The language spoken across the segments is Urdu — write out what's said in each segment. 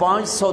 500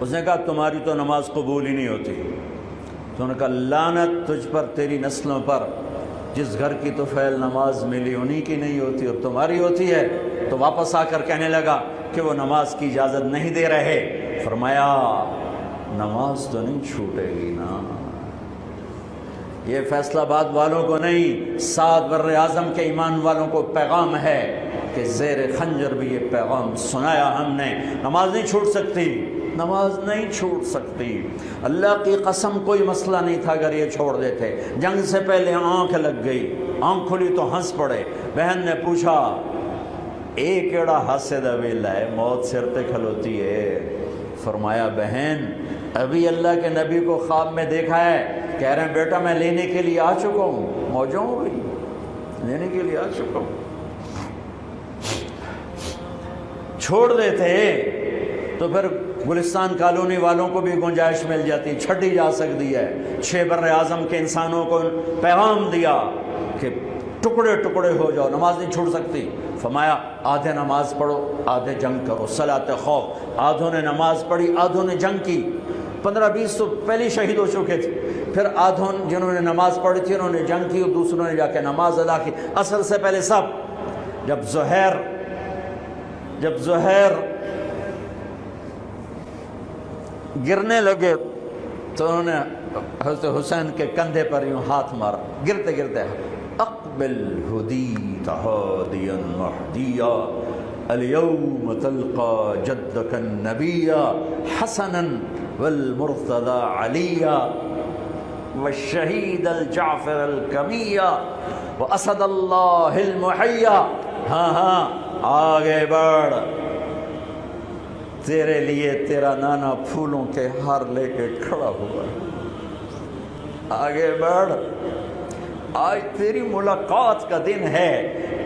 اس نے کہا تمہاری تو نماز قبول ہی نہیں ہوتی. تو انہوں نے کہا لعنت تجھ پر تیری نسلوں پر، جس گھر کی تو فعل نماز ملی انہی کی نہیں ہوتی اور تمہاری ہوتی ہے. تو واپس آ کر کہنے لگا کہ وہ نماز کی اجازت نہیں دے رہے. فرمایا نماز تو نہیں چھوٹے گی نا. یہ فیصلہ آباد والوں کو نہیں، 7 بر اعظم کے ایمان والوں کو پیغام ہے کہ زیر خنجر بھی یہ پیغام سنایا ہم نے. نماز نہیں چھوٹ سکتی، نماز نہیں چھوٹ سکتی. اللہ کی قسم کوئی مسئلہ نہیں تھا اگر یہ چھوڑ دیتے. جنگ سے پہلے آنکھ لگ گئی، آنکھ کھلی تو ہنس پڑے. بہن نے پوچھا اے کیڑا ہاسے دا ویلا ہے، موت سر تے کھلوتی ہے. فرمایا بہن ابھی اللہ کے نبی کو خواب میں دیکھا ہے، کہہ رہے ہیں بیٹا میں لینے کے لیے آ چکا ہوں. موجوں ہو گئی، لینے کے لیے آ چکا ہوں. چھوڑ دیتے تو پھر گلستان کالونی والوں کو بھی گنجائش مل جاتی، چھٹی جا سکتی ہے. 6 بر اعظم کے انسانوں کو پیغام دیا کہ ٹکڑے ٹکڑے ہو جاؤ، نماز نہیں چھوٹ سکتی. فرمایا آدھے نماز پڑھو آدھے جنگ کرو، صلاۃ خوف. آدھوں نے نماز پڑھی آدھوں نے جنگ کی. 15-20 تو پہلے شہید ہو چکے تھے. پھر آدھوں جنہوں نے نماز پڑھی تھی انہوں نے جنگ کی اور دوسروں نے جا کے نماز ادا کی. عصر سے پہلے سب. جب زہیر گرنے لگے تو انہوں نے حضرت حسین کے کندھے پر یوں ہاتھ مارا. گرتے گرتے اقبل ہدیت ہادیا مہدیا اليوم تلقى جدك النبي حسنا والمرتضى عليا والشهيد الجعفر الكمية وأسد الله المحيا. ہاں آگے بڑھ، تیرے لیے تیرا نانا پھولوں کے ہار لے کے کھڑا ہوا. آگے بڑھ، آج تیری ملاقات کا دن ہے.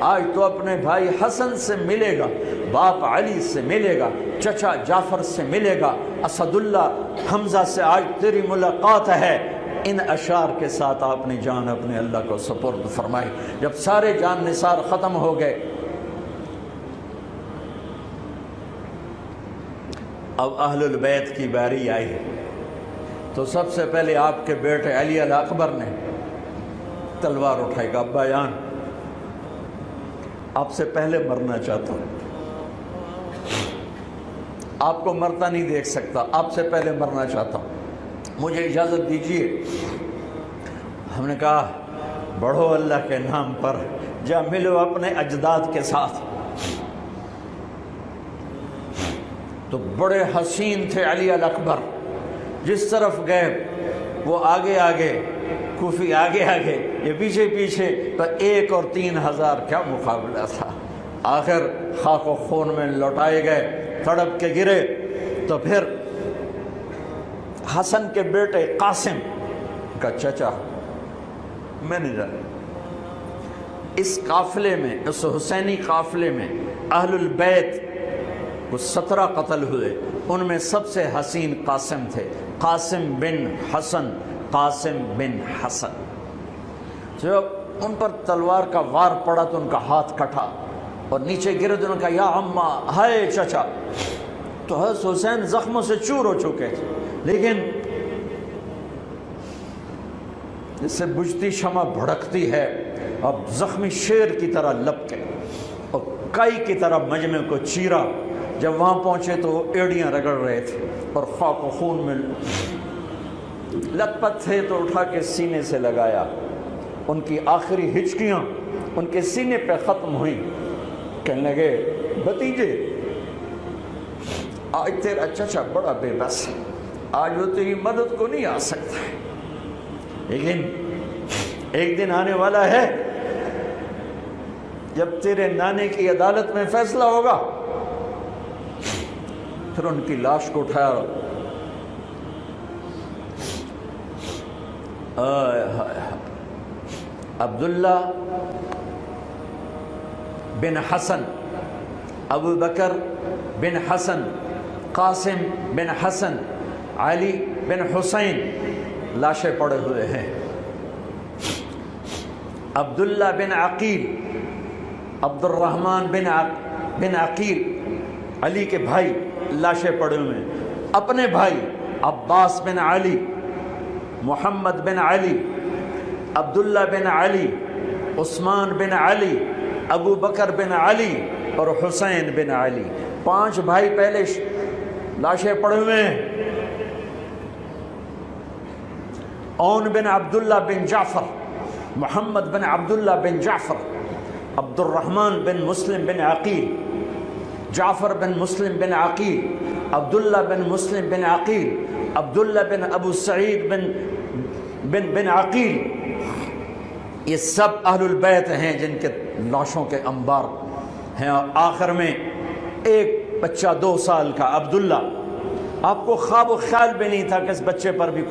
آج تو اپنے بھائی حسن سے ملے گا، باپ علی سے ملے گا، چچا جعفر سے ملے گا، اسد اللہ حمزہ سے آج تیری ملاقات ہے. ان اشعار کے ساتھ آپ نے جان اپنے اللہ کو سپرد فرمائی. جب سارے جان نثار ختم ہو گئے، اب اہل البیت کی باری آئی ہے. تو سب سے پہلے آپ کے بیٹے علی الاکبر نے تلوار اٹھائی گا. ابا جان آپ سے پہلے مرنا چاہتا ہوں، آپ کو مرتا نہیں دیکھ سکتا، آپ سے پہلے مرنا چاہتا ہوں، مجھے اجازت دیجیے. ہم نے کہا بڑھو اللہ کے نام پر، جا ملو اپنے اجداد کے ساتھ. تو بڑے حسین تھے علی الاکبر، جس طرف گئے وہ آگے آگے، کوفی آگے آگے، یہ پیچھے پیچھے. تو 1 اور 3,000 کیا مقابلہ تھا. آخر خاک و خون میں لوٹائے گئے، تڑپ کے گرے. تو پھر حسن کے بیٹے قاسم کا چچا، میں نہیں جانا، اس قافلے میں، اس حسینی قافلے میں اہل البیت کو 17 قتل ہوئے. ان میں سب سے حسین قاسم تھے، قاسم بن حسن. قاسم بن حسن جب ان پر تلوار کا وار پڑا تو ان کا ہاتھ کٹا اور نیچے گرے. تو انہوں نے کہا یا اماں، ہائے چچا. تو حضرت حسین زخموں سے چور ہو چکے تھے، لیکن اس سے بجھتی شمع بھڑکتی ہے. اب زخمی شیر کی طرح لپکے اور کائی کی طرح مجمع کو چیرا. جب وہاں پہنچے تو وہ ایڑیاں رگڑ رہے تھے اور خاک و خون میں لت پت تھے. تو اٹھا کے سینے سے لگایا. ان کی آخری ہچکیاں ان کے سینے پہ ختم ہوئیں. کہنے لگے بھتیجے آج تیرا چچا بڑا بے بس، آج وہ تیری مدد کو نہیں آ سکتا، لیکن ایک دن آنے والا ہے جب تیرے نانے کی عدالت میں فیصلہ ہوگا. پھر ان کی لاش کو اٹھایا. عبداللہ بن حسن، ابو بکر بن حسن، قاسم بن حسن، علی بن حسین لاشیں پڑے ہوئے ہیں. عبداللہ بن عقیل، عبد الرحمن بن عقیل، علی کے بھائی، لاشیں پڑے ہوئے ہیں. اپنے بھائی عباس بن علی، محمد بن علی، عبداللہ بن علی، عثمان بن علی، ابو بکر بن علی اور حسین بن علی، 5 بھائی پہلے لاشیں پڑے ہوئے ہیں۔ اون بن عبداللہ بن جعفر، محمد بن عبداللہ بن جعفر، عبد الرحمن بن مسلم بن عقیل، جعفر بن مسلم بن عقیل، عبداللہ بن مسلم بن عقیل، عبداللہ بن ابو سعید بن عقیل، یہ سب اہل البیت ہیں جن کے لاشوں کے انبار ہیں۔ اور آخر میں ایک بچہ 2 سال کا عبداللہ، آپ کو خواب و خیال بھی نہیں تھا کہ اس بچے پر بھی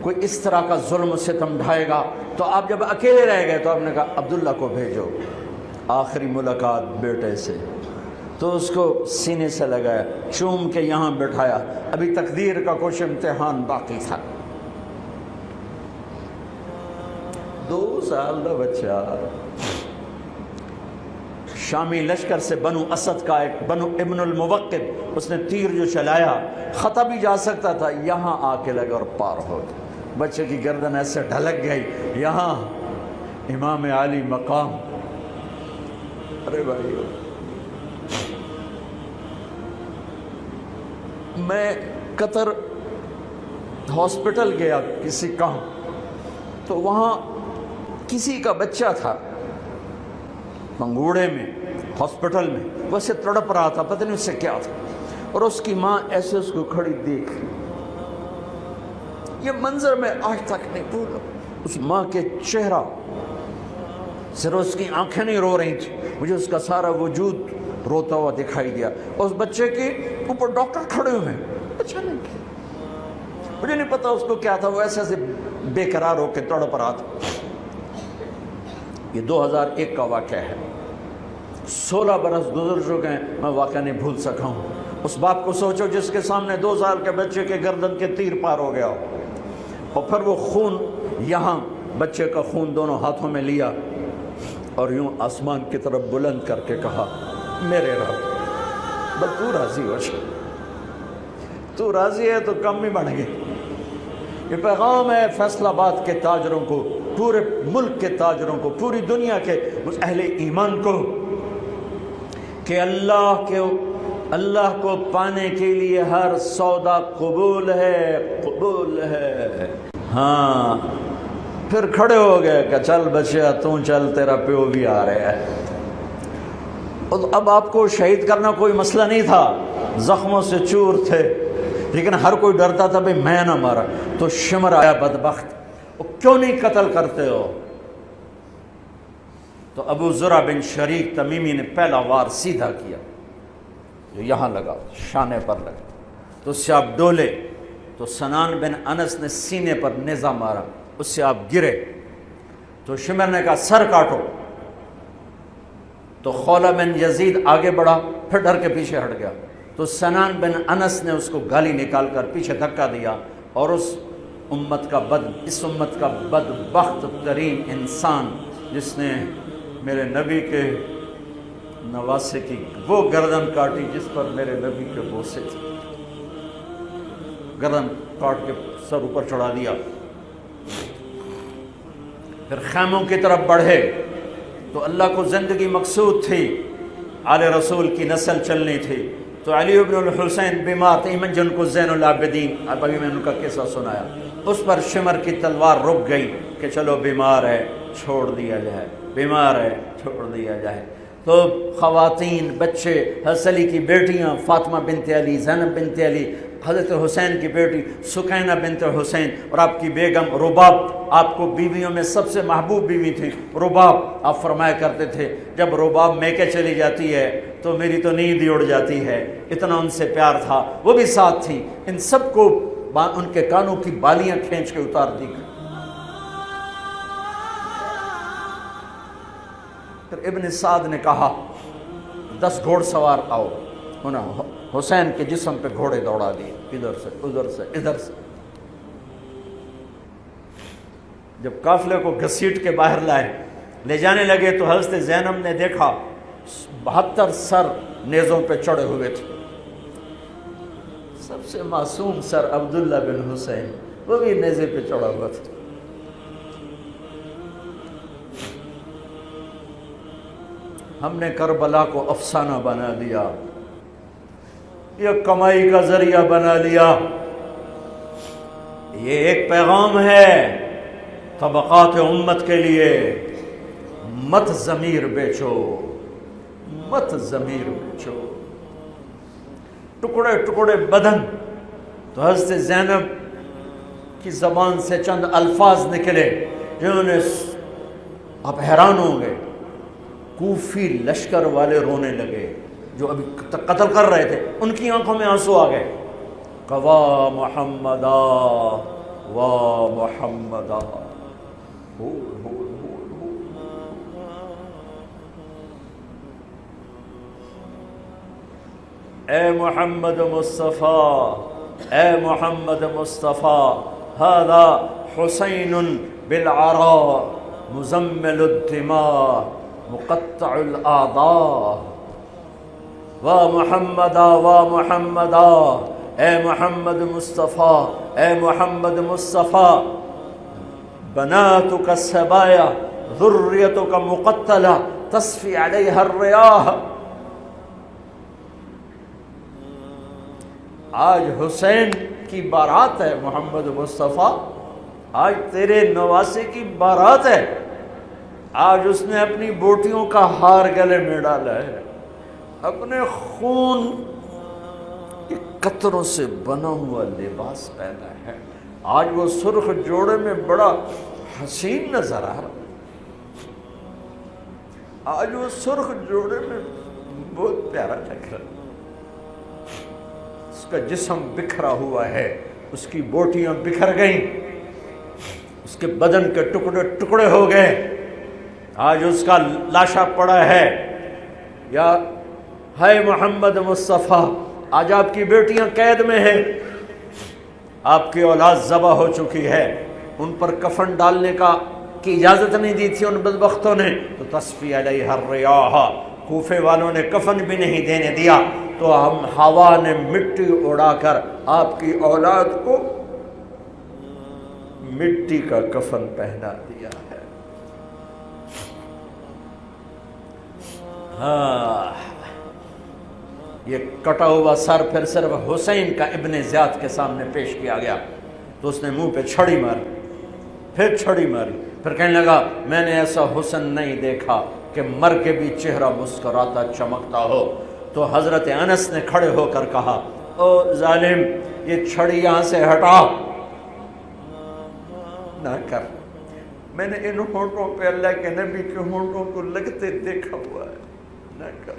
کوئی اس طرح کا ظلم و ستم ڈھائے گا، تو آپ جب اکیلے رہ گئے تو آپ نے کہا عبداللہ کو بھیجو۔ آخری ملاقات بیٹے سے، تو اس کو سینے سے لگایا، چوم کے یہاں بٹھایا، ابھی تقدیر کا کچھ امتحان باقی تھا۔ 2 سال کا بچہ، شامی لشکر سے بنو اسد کا ایک بنو ابن الموقد، اس نے تیر جو چلایا خطا بھی جا سکتا تھا، یہاں آ کے لگا اور پار ہو گیا۔ بچے کی گردن ایسے ڈھلک گئی، یہاں امام علی مقام۔ ارے بھائیو، میں قطر ہاسپٹل گیا کسی کام، تو وہاں کسی کا بچہ تھا منگوڑے میں ہاسپٹل میں، وہ اسے تڑپ رہا تھا، پتہ نہیں اس سے کیا تھا، اور اس کی ماں ایسے اس کو کھڑی دیکھ، یہ منظر میں آج تک نہیں بھولا۔ اس ماں کے چہرہ، صرف اس کی آنکھیں نہیں رو رہی تھیں، مجھے اس کا سارا وجود روتا ہوا دکھائی دیا۔ اس بچے کے اوپر ڈاکٹر کھڑے ہوئے ہیں، اچھا نہیں کیا، مجھے نہیں پتا اس کو کیا تھا، وہ ایسے ایسے بے قرار ہو کے تڑپ رہا تھا۔ یہ 2001 کا واقعہ ہے، 16 برس گزر چکے ہیں، میں واقعہ نہیں بھول سکا ہوں۔ اس باپ کو سوچو جس کے سامنے 2 سال کے بچے کے گردن کے تیر پار ہو گیا ہو، اور پھر وہ خون، یہاں بچے کا خون دونوں ہاتھوں میں لیا اور یوں آسمان کی طرف بلند کر کے کہا، میرے رب، بس تو راضی ہو جا، تو راضی ہے تو کم ہی بڑھ گئے۔ یہ پیغام ہے فیصل آباد کے تاجروں کو، پورے ملک کے تاجروں کو، پوری دنیا کے اہل ایمان کو، کہ اللہ کو پانے کے لیے ہر سودا قبول ہے، قبول ہے۔ ہاں، پھر کھڑے ہو گئے کہ چل بچیا تو چل، تیرا پیو بھی آ رہا ہے۔ اب آپ کو شہید کرنا کوئی مسئلہ نہیں تھا، زخموں سے چور تھے، لیکن ہر کوئی ڈرتا تھا بھئی میں نہ مارا۔ تو شمر آیا بدبخت، وہ کیوں نہیں قتل کرتے ہو؟ تو ابو زرع بن شریک تمیمی نے پہلا وار سیدھا کیا، جو یہاں لگا، شانے پر لگا، تو اس سے آپ ڈولے، تو سنان بن انس نے سینے پر نیزہ مارا، اس سے آپ گرے، تو شمر نے کہا سر کاٹو، تو خولہ بن یزید آگے بڑھا، پھر ڈر کے پیچھے ہٹ گیا، تو سنان بن انس نے اس کو گالی نکال کر پیچھے دھکا دیا، اور اس امت کا بدبخت ترین انسان جس نے میرے نبی کے نواسے کی وہ گردن کاٹی جس پر میرے نبی کے بوسے تھے، گردن کاٹ کے سر اوپر چڑھا دیا۔ پھر خیموں کی طرف بڑھے، تو اللہ کو زندگی مقصود تھی، آل رسول کی نسل چلنی تھی، تو علی ابن الحسین بیمار تھے، جن کو زین العابدین، ابھی میں ان کا قصہ سنایا، اس پر شمر کی تلوار رک گئی کہ چلو بیمار ہے چھوڑ دیا جائے، بیمار ہے چھوڑ دیا جائے۔ تو خواتین، بچے، حضرت علی کی بیٹیاں فاطمہ بنت علی، زینب بنت علی، حضرت حسین کی بیٹی سکینہ بنت حسین، اور آپ کی بیگم رباب، آپ کو بیویوں میں سب سے محبوب بیوی تھی رباب۔ آپ فرمایا کرتے تھے جب رباب میکے چلی جاتی ہے تو میری تو نیند ہی اڑ جاتی ہے، اتنا ان سے پیار تھا، وہ بھی ساتھ تھی۔ ان سب کو ان کے کانوں کی بالیاں کھینچ کے اتار دی گئی۔ پھر ابن سعد نے کہا 10 گھوڑ سوار آؤ، انہوں حسین کے جسم پہ گھوڑے دوڑا دیے، ادھر سے ادھر سے ادھر سے۔ جب قافلے کو گھسیٹ کے باہر لائے، لے جانے لگے، تو حضرت زینب نے دیکھا 72 سر نیزوں پہ چڑھے ہوئے تھے، سب سے معصوم سر عبداللہ بن حسین، وہ بھی نیزے پہ چڑھا ہوا تھا۔ ہم نے کربلا کو افسانہ بنا دیا، یہ کمائی کا ذریعہ بنا لیا۔ یہ ایک پیغام ہے طبقات امت کے لیے، مت ضمیر بیچو، مت ضمیر بیچو۔ ٹکڑے ٹکڑے بدن، تو حضرت زینب کی زبان سے چند الفاظ نکلے جنہوں نے، آپ حیران ہوں گے، کوفی لشکر والے رونے لگے جو ابھی قتل کر رہے تھے، ان کی آنکھوں میں آنسو آ گئے۔ وا محمدا وا محمدا، اے محمد مصطفیٰ، اے محمد مصطفیٰ، هذا حسین بالعراء مزمل الدماء مقطع الاعضاء، وا محمدا وا محمدا، اے محمد مصطفیٰ، اے محمد مصطفیٰ، بناتک السبایا ذریتک مقتلہ تصفی علیہا الریاح۔ آج حسین کی بارات ہے محمد مصطفیٰ، آج تیرے نواسے کی بارات ہے، آج اس نے اپنی بوٹیوں کا ہار گلے میں ڈالا ہے، اپنے خون کے قطروں سے بنا ہوا لباس پہنا ہے، آج وہ سرخ جوڑے میں بڑا حسین نظر آ رہا، آج وہ سرخ جوڑے میں بہت پیارا لگ رہا، اس کا جسم بکھرا ہوا ہے، اس کی بوٹیاں بکھر گئیں، اس کے بدن کے ٹکڑے ٹکڑے ہو گئے، آج اس کا لاشا پڑا ہے۔ یا ہے محمد مصطفیٰ، آج آپ کی بیٹیاں قید میں ہیں، آپ کی اولاد ذبح ہو چکی ہے، ان پر کفن ڈالنے کی اجازت نہیں دی تھی ان بدبختوں نے، تو تصفی علیہ الریاح، کوفے والوں نے کفن بھی نہیں دینے دیا، تو ہم ہوا نے مٹی اڑا کر آپ کی اولاد کو مٹی کا کفن پہنا دیا ہے۔ ہاں، یہ کٹا ہوا سر پھر صرف حسین کا ابن زیاد کے سامنے پیش کیا گیا، تو اس نے منہ پہ چھڑی ماری، پھر چھڑی ماری، پھر کہنے لگا میں نے ایسا حسن نہیں دیکھا کہ مر کے بھی چہرہ مسکراتا چمکتا ہو۔ تو حضرت انس نے کھڑے ہو کر کہا او ظالم، یہ چھڑی یہاں سے ہٹا، نہ کر، میں نے ان ہونٹوں پہ اللہ کے نبی کے ہونٹوں کو لگتے دیکھا ہوا ہے، نہ کر۔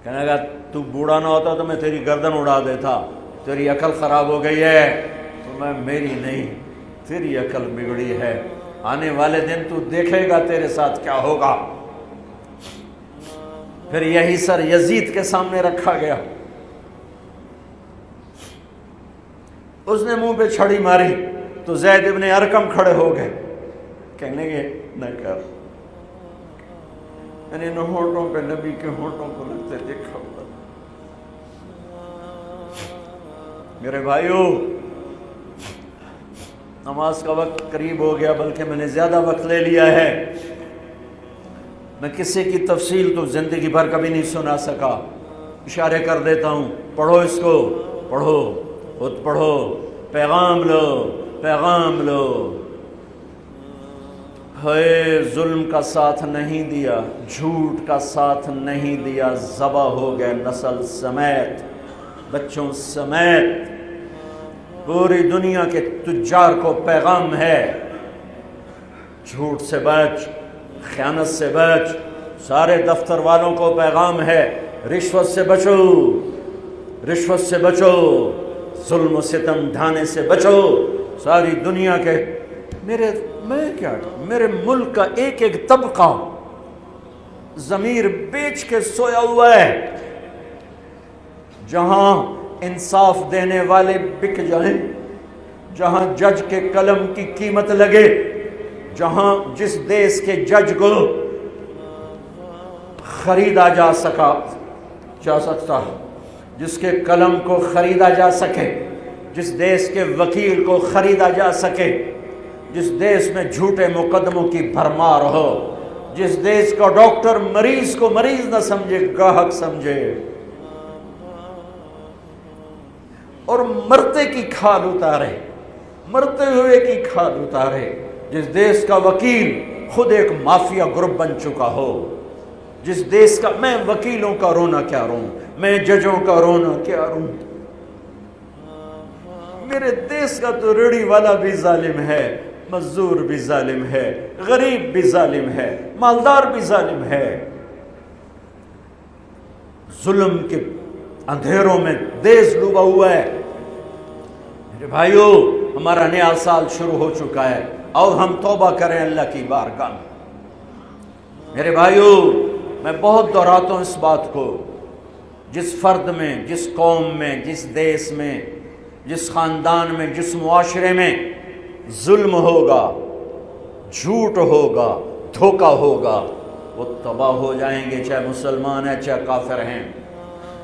کہنے لگا تو بوڑھا نہ ہوتا تو میں تیری گردن اڑا دیتا، تیری عقل خراب ہو گئی ہے، تو میں میری نہیں تیری عقل بگڑی ہے، آنے والے دن تو دیکھے گا تیرے ساتھ کیا ہوگا۔ پھر یہی سر یزید کے سامنے رکھا گیا، اس نے منہ پہ چھڑی ماری، تو زید ابن ارقم کھڑے ہو گئے، کہنے لگے نہ کر، میں نے ان ہونٹوں پہ نبی کے ہونٹوں کو لگتے دیکھا ہوا۔ میرے بھائیو، نماز کا وقت قریب ہو گیا، بلکہ میں نے زیادہ وقت لے لیا ہے، میں کسی کی تفصیل تو زندگی بھر کبھی نہیں سنا سکا، اشارے کر دیتا ہوں، پڑھو اس کو، پڑھو، خود پڑھو، پیغام لو، پیغام لو۔ ہے ظلم کا ساتھ نہیں دیا، جھوٹ کا ساتھ نہیں دیا، ذبح ہو گئے نسل سمیت، بچوں سمیت، پوری دنیا کے تجار کو پیغام ہے، جھوٹ سے بچ، خیانت سے بچ، سارے دفتر والوں کو پیغام ہے، رشوت سے بچو، رشوت سے بچو، ظلم و ستم ڈھانے سے بچو، ساری دنیا کے، میرے ملک کا ایک ایک طبقہ ضمیر بیچ کے سویا ہوا ہے، جہاں انصاف دینے والے بک جائیں، جہاں جج کے قلم کی قیمت لگے، جہاں جس دیش کے جج کو خریدا جا سکتا، جس کے قلم کو خریدا جا سکے، جس دیش کے وکیل کو خریدا جا سکے، جس دیش میں جھوٹے مقدموں کی بھرمار ہو، جس دیش کا ڈاکٹر مریض کو مریض نہ سمجھے، گاہک سمجھے، اور مرتے کی کھال اتارے، مرتے ہوئے کی کھال اتارے، جس دیش کا وکیل خود ایک مافیا گروپ بن چکا ہو، جس دیش کا، میں وکیلوں کا رونا کیا روں، میں ججوں کا رونا کیا روں، میرے دیش کا تو ریڑھی والا بھی ظالم ہے، مزدور بھی ظالم ہے، غریب بھی ظالم ہے، مالدار بھی ظالم ہے، ظلم کے اندھیروں میں دیش ڈوبا ہوا ہے۔ میرے بھائیو، ہمارا نیا سال شروع ہو چکا ہے، اور ہم توبہ کریں اللہ کی بارگاہ میں۔ میرے بھائیو، میں بہت دہراتا ہوں اس بات کو، جس فرد میں، جس قوم میں، جس دیش میں، جس خاندان میں، جس معاشرے میں ظلم ہوگا، جھوٹ ہوگا، دھوکہ ہوگا، وہ تباہ ہو جائیں گے، چاہے مسلمان ہیں چاہے کافر ہیں۔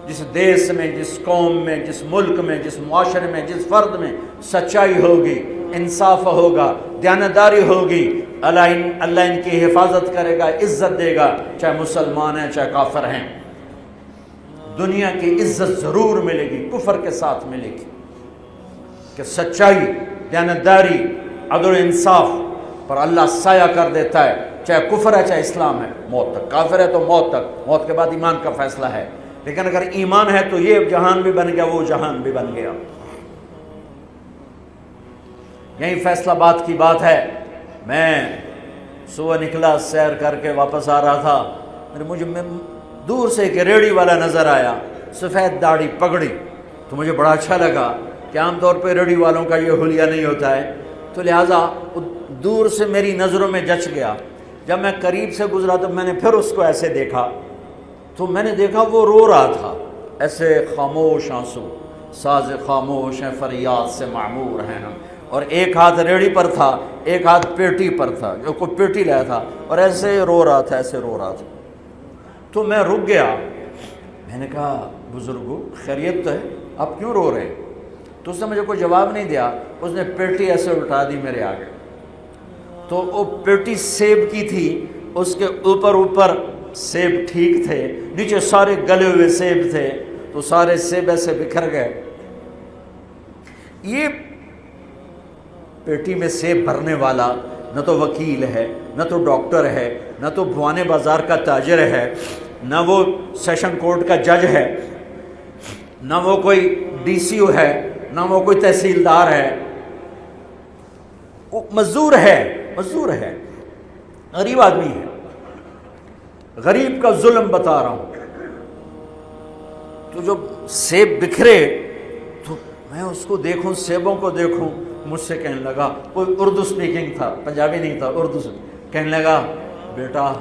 جس دیش میں، جس قوم میں، جس ملک میں، جس معاشرے میں، جس فرد میں سچائی ہوگی، انصاف ہوگا، دیانتداری ہوگی، اللہ ان کی حفاظت کرے گا، عزت دے گا، چاہے مسلمان ہیں چاہے کافر ہیں۔ دنیا کی عزت ضرور ملے گی، کفر کے ساتھ ملے گی، کہ سچائی، دیانتداری، عدل و انصاف پر اللہ سایہ کر دیتا ہے، چاہے کفر ہے چاہے اسلام ہے، موت تک۔ کافر ہے تو موت تک، موت کے بعد ایمان کا فیصلہ ہے، لیکن اگر ایمان ہے تو یہ جہان بھی بن گیا، وہ جہان بھی بن گیا۔ یہی فیصلہ بات کی بات ہے۔ میں صبح نکلا، سیر کر کے واپس آ رہا تھا، مجھے دور سے ایک ریڑھی والا نظر آیا، سفید داڑھی، پگڑی، تو مجھے بڑا اچھا لگا کہ عام طور پہ ریڑھی والوں کا یہ حلیہ نہیں ہوتا ہے، تو لہٰذا دور سے میری نظروں میں جچ گیا۔ جب میں قریب سے گزرا تو میں نے پھر اس کو ایسے دیکھا، تو میں نے دیکھا وہ رو رہا تھا، ایسے خاموش آنسو، ساز خاموش ہیں فریاد سے معمور ہیں ہم، اور ایک ہاتھ ریڑھی پر تھا، ایک ہاتھ پیٹی پر تھا، جو کوئی پیٹی لایا تھا، اور ایسے رو رہا تھا، ایسے رو رہا تھا۔ تو میں رک گیا، میں نے کہا بزرگو خیریت تو ہے، آپ کیوں رو رہے ہیں؟ تو اس نے مجھے کوئی جواب نہیں دیا، اس نے پیٹی ایسے اٹھا دی میرے آگے، تو وہ پیٹی سیب کی تھی، اس کے اوپر سیب ٹھیک تھے، نیچے سارے گلے ہوئے سیب تھے، تو سارے سیب ایسے بکھر گئے۔ یہ پیٹی میں سیب بھرنے والا نہ تو وکیل ہے، نہ تو ڈاکٹر ہے، نہ تو بھوانے بازار کا تاجر ہے، نہ وہ سیشن کورٹ کا جج ہے، نہ وہ کوئی ڈی سی او ہے، نہ وہ کوئی تحصیلدار ہے، وہ مزدور ہے، غریب آدمی ہے۔ غریب کا ظلم بتا رہا ہوں۔ تو جب سیب بکھرے تو میں اس کو دیکھوں، سیبوں کو دیکھوں، مجھ سے کہنے لگا، کوئی اردو سپیکنگ تھا، پنجابی نہیں تھا، اردو سے کہنے لگا، بیٹا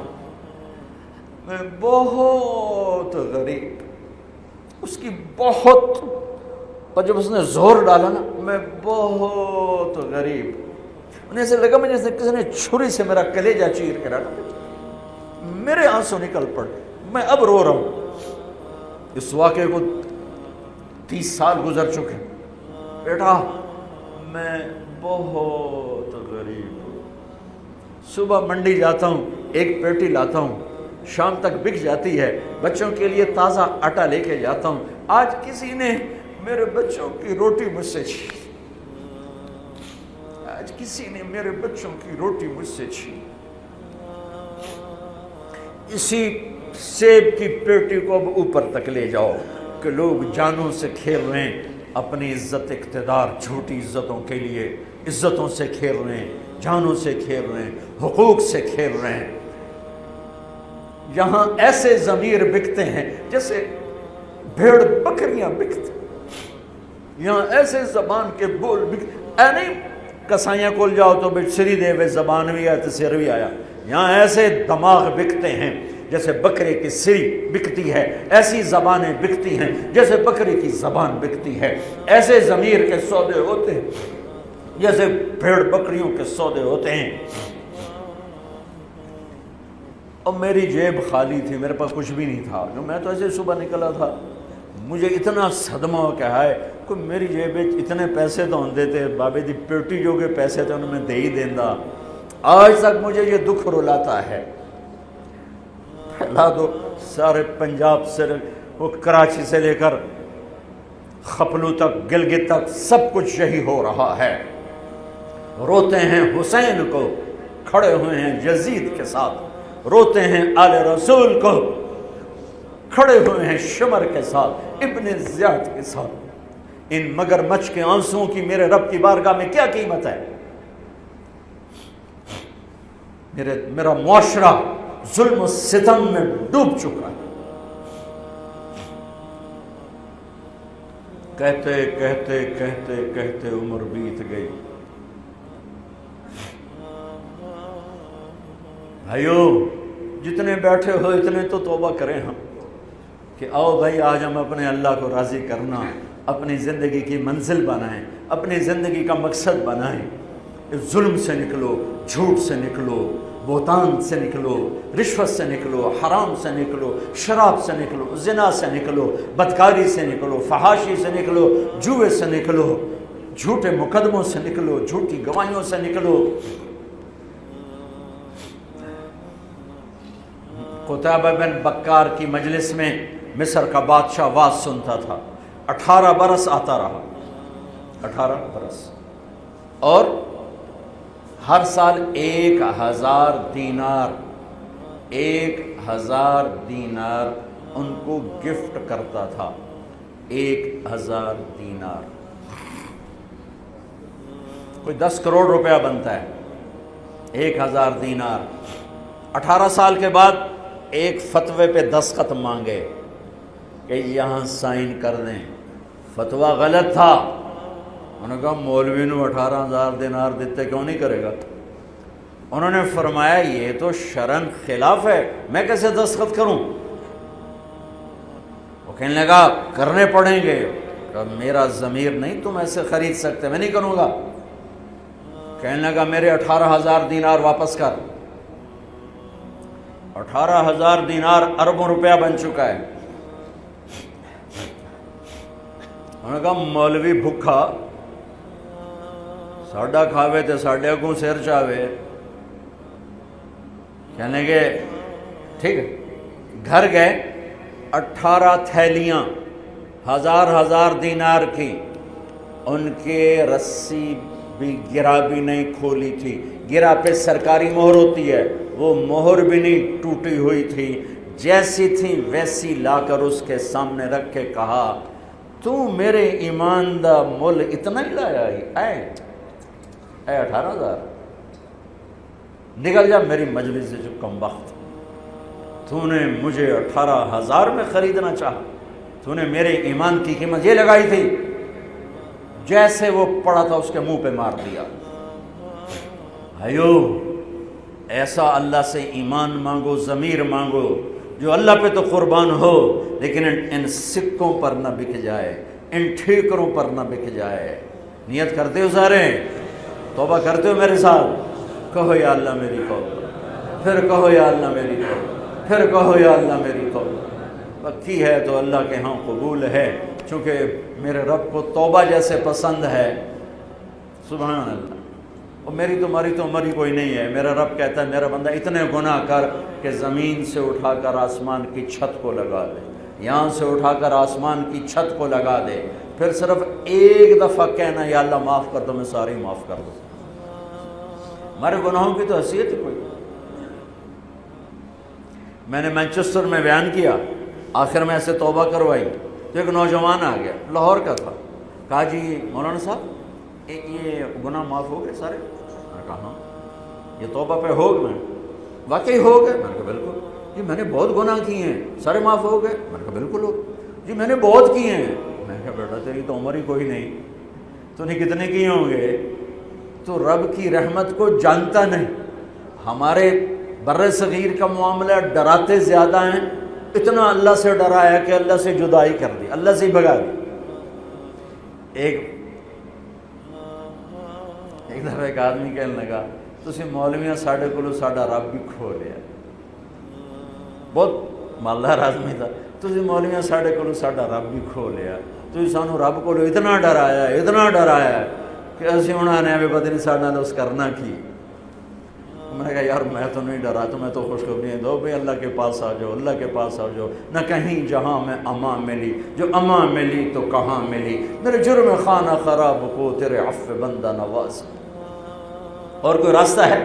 میں بہت غریب، اس کی بہت، پر جب اس نے زور ڈالا نا، میں بہت غریب، انہیں ایسے لگا مجھے کسی نے چھری سے میرا کلیجہ چیر کے ڈالا، میرے آنسو نکل پڑے، میں اب رو رہا ہوں۔ اس واقعے کو 30 سال گزر چکے۔ بیٹا میں بہت غریب ہوں، صبح منڈی جاتا ہوں، ایک پیٹی لاتا ہوں، شام تک بک جاتی ہے، بچوں کے لیے تازہ آٹا لے کے جاتا ہوں، آج کسی نے میرے بچوں کی روٹی مجھ سے چھین، آج کسی نے میرے بچوں کی روٹی مجھ سے چھین۔ اسی سیب کی پیٹی کو اب اوپر تک لے جاؤ کہ لوگ جانوں سے کھیل رہے ہیں، اپنی عزت اقتدار جھوٹی عزتوں کے لیے عزتوں سے کھیل رہے ہیں، جانوں سے کھیل رہے ہیں، حقوق سے کھیل رہے ہیں۔ یہاں ایسے ضمیر بکتے ہیں جیسے بھیڑ بکریاں بکتے، یہاں ایسے زبان کے بول بکتے، اے نہیں کسائیاں کول جاؤ تو بچ سری دے وے زبان بھی آیا تو سر بھی آیا، یہاں ایسے دماغ بکتے ہیں جیسے بکرے کی سری بکتی ہے، ایسی زبانیں بکتی ہیں جیسے بکرے کی زبان بکتی ہے، ایسے ضمیر کے سودے ہوتے ہیں جیسے بھیڑ بکریوں کے سودے ہوتے ہیں۔ اور میری جیب خالی تھی، میرے پاس کچھ بھی نہیں تھا، میں تو ایسے صبح نکلا تھا، مجھے اتنا صدمہ ہو کہ ہے کوئی میری جیب اتنے پیسے تو ہوندے تھے، بابے دی پیٹی جو کے پیسے تھے انہوں نے دے ہی دینا. آج تک مجھے یہ دکھ رلاتا ہے. پھیلا دو سارے پنجاب سے، وہ کراچی سے لے کر خپلو تک، گلگت تک، سب کچھ یہی ہو رہا ہے. روتے ہیں حسین کو، کھڑے ہوئے ہیں یزید کے ساتھ. روتے ہیں آل رسول کو، کھڑے ہوئے ہیں شمر کے ساتھ، ابن زیاد کے ساتھ. ان مگر مچھ کے آنسوؤں کی میرے رب کی بارگاہ میں کیا قیمت ہے؟ میرا معاشرہ ظلم و ستم میں ڈوب چکا ہے. کہتے کہتے کہتے کہتے عمر بیت گئی. بھائیو جتنے بیٹھے ہو اتنے تو توبہ کریں ہم، کہ آؤ بھائی آج ہم اپنے اللہ کو راضی کرنا، اپنی زندگی کی منزل بنائیں، اپنی زندگی کا مقصد بنائیں. ظلم سے نکلو، جھوٹ سے نکلو، بہتان سے نکلو، رشوت سے نکلو، حرام سے نکلو، شراب سے نکلو، زنا سے نکلو، بدکاری سے نکلو، فحاشی سے نکلو، جوئے سے نکلو، جھوٹے مقدموں سے نکلو، جھوٹی گواہیوں سے نکلو. قتیبہ بن بکار کی مجلس میں مصر کا بادشاہ واز سنتا تھا. 18 برس آتا رہا، 18 برس، اور ہر سال 1000 دینار 1000 دینار ان کو گفٹ کرتا تھا. 1000 دینار کوئی 10 کروڑ روپیہ بنتا ہے. 1000 دینار. 18 سال کے بعد ایک فتوے پہ دستخط مانگے کہ یہاں سائن کر دیں. فتویٰ غلط تھا. انہوں نے کہا مولوی نو 18,000 دینار دیتے کیوں نہیں کرے گا؟ انہوں نے فرمایا یہ تو شرعن خلاف ہے، میں کیسے دستخط کروں؟ وہ کہنے لگا کرنے پڑیں گے. کہا میرا ضمیر نہیں تم ایسے خرید سکتے، میں نہیں کروں گا. کہنے لگا میرے 18,000 دینار واپس کر. 18,000 دینار اربوں روپیہ بن چکا ہے. انہوں نے کہا مولوی بھکھا ساڈا کھاوے تے ساڈے اگوں سر چاوے. کہنے گے ٹھیک ہے. گھر گئے، 18 تھیلیاں 1000 دینار کی. ان کے رسی بھی گرا بھی نہیں کھولی تھی. گرا پہ سرکاری مہر ہوتی ہے، وہ مہر بھی نہیں ٹوٹی ہوئی تھی. جیسی تھی ویسی لا کر اس کے سامنے رکھ کے کہا تو میرے ایمان دا مول اتنا ہی لایا اے 18,000 نکل جا میری مجلس سے جو کم وقت. تو نے مجھے 18,000 میں خریدنا چاہا، تو نے میرے ایمان کی قیمت یہ لگائی تھی. جیسے وہ پڑا تھا اس کے منہ پہ مار دیا. بھائیو ایسا اللہ سے ایمان مانگو، ضمیر مانگو جو اللہ پہ تو قربان ہو، لیکن ان سکوں پر نہ بک جائے، ان ٹھیکروں پر نہ بک جائے. نیت کرتے ہو سارے؟ توبہ کرتے ہو میرے ساتھ؟ کہو یا اللہ میری توبہ، پھر کہو یا اللہ میری توبہ، پھر کہو یا اللہ میری توبہ. پکی ہے تو اللہ کے ہاں قبول ہے، چونکہ میرے رب کو توبہ جیسے پسند ہے. سبحان اللہ. اور میری تمہاری تو عمر ہی کوئی نہیں ہے. میرا رب کہتا ہے میرا بندہ اتنے گناہ کر کہ زمین سے اٹھا کر آسمان کی چھت کو لگا دے، یہاں سے اٹھا کر آسمان کی چھت کو لگا دے، پھر صرف ایک دفعہ کہنا یا اللہ معاف کر دو، میں ساری معاف کر دوں. ہمارے گناہوں کی تو حیثیت کوئی. میں نے مانچسٹر میں بیان کیا، آخر میں ایسے توبہ کروائی تو ایک نوجوان آ گیا، لاہور کا تھا. کہا جی مولانا صاحب یہ گناہ معاف ہو گئے سارے؟ میں نے کہا ہاں. یہ توبہ پہ ہو گئے؟ واقعی ہو گئے؟ میں نے کہا بالکل. جی میں نے بہت گناہ کیے ہیں، سارے معاف ہو گئے؟ میں نے کہا بالکل ہو. جی میں نے بہت کیے ہیں. میں نے کہا بیٹا تیری تو عمر ہی کوئی نہیں، تو نے کتنے کیے ہوں گے؟ تو رب کی رحمت کو جانتا نہیں. ہمارے بر صغیر کا معاملہ ڈراتے زیادہ ہیں. اتنا اللہ سے ڈرایا کہ اللہ سے جدائی کر دی، اللہ سے ہی بھگا دی. ایک دفعہ ایک آدمی کہنے لگا تسی مولویاں ساڈے کولو ساڈا رب بھی کھو لیا. بہت مالدار آدمی تھا. ਤੁਸੀਂ ਮੌਲੀਆਂ ਸਾਡੇ ਕੋਲੋਂ ਸਾਡਾ ਰੱਬ ਵੀ ਖੋ ਲਿਆ, ਤੁਸੀਂ ਸਾਨੂੰ ਰੱਬ ਕੋਲੋਂ ਇਤਨਾ ਡਰਾਇਆ کہ ਅਸੀਂ ਉਹਨਾਂ ਨੇ ਐਵੇਂ ਪਤਾ ਨਹੀਂ ਸਾਡੇ ਨਾਲ ਉਸ کرنا کی. میں نے کہا یار میں تو نہیں ڈرا, تمہیں تو خوشخبری دو بھائی اللہ کے پاس آ جاؤ, اللہ کے پاس آ جاؤ. نہ کہیں جہاں میں امان ملی, جو امان ملی تو کہاں ملی, میرے جرم خانہ خراب کو تیرے عفو بندہ نواز. اور کوئی راستہ ہے؟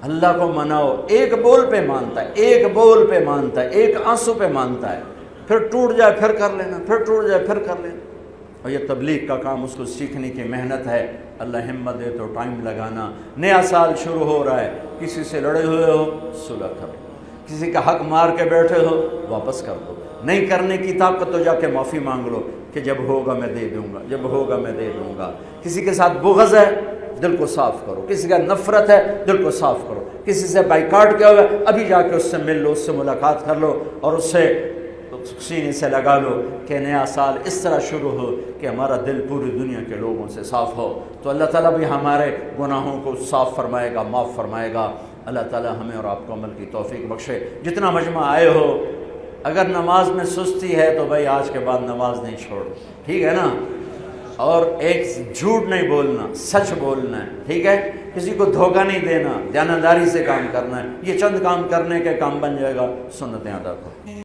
اللہ کو مناؤ. ایک بول پہ مانتا ہے, ایک بول پہ مانتا ہے, ایک آنسو پہ مانتا ہے, پھر ٹوٹ جائے پھر کر لینا, پھر ٹوٹ جائے پھر کر لینا. اور یہ تبلیغ کا کام, اس کو سیکھنے کی محنت ہے. اللہ ہمت دے تو ٹائم لگانا. نیا سال شروع ہو رہا ہے, کسی سے لڑے ہوئے ہو صلح کرو, کسی کا حق مار کے بیٹھے ہو واپس کر دو. نہیں کرنے کی طاقت تو جا کے معافی مانگ لو کہ جب ہوگا میں دے دوں گا, جب ہوگا میں دے دوں گا. کسی کے ساتھ بغض ہے دل کو صاف کرو, کسی کا نفرت ہے دل کو صاف کرو, کسی سے بائیکاٹ کیا ہوا ہے ابھی جا کے اس سے مل لو, اس سے ملاقات کر لو اور اس سے سینے سے لگا لو کہ نیا سال اس طرح شروع ہو کہ ہمارا دل پوری دنیا کے لوگوں سے صاف ہو. تو اللہ تعالیٰ بھی ہمارے گناہوں کو صاف فرمائے گا, معاف فرمائے گا. اللہ تعالیٰ ہمیں اور آپ کو عمل کی توفیق بخشے. جتنا مجمع آئے ہو, اگر نماز میں سستی ہے تو بھائی آج کے بعد نماز نہیں چھوڑ, ٹھیک ہے نا. اور ایک جھوٹ نہیں بولنا, سچ بولنا ہے, ٹھیک ہے. کسی کو دھوکہ نہیں دینا, دیانتداری سے کام کرنا ہے. یہ چند کام کرنے کے کام بن جائے گا, سنتیں ادا کرو.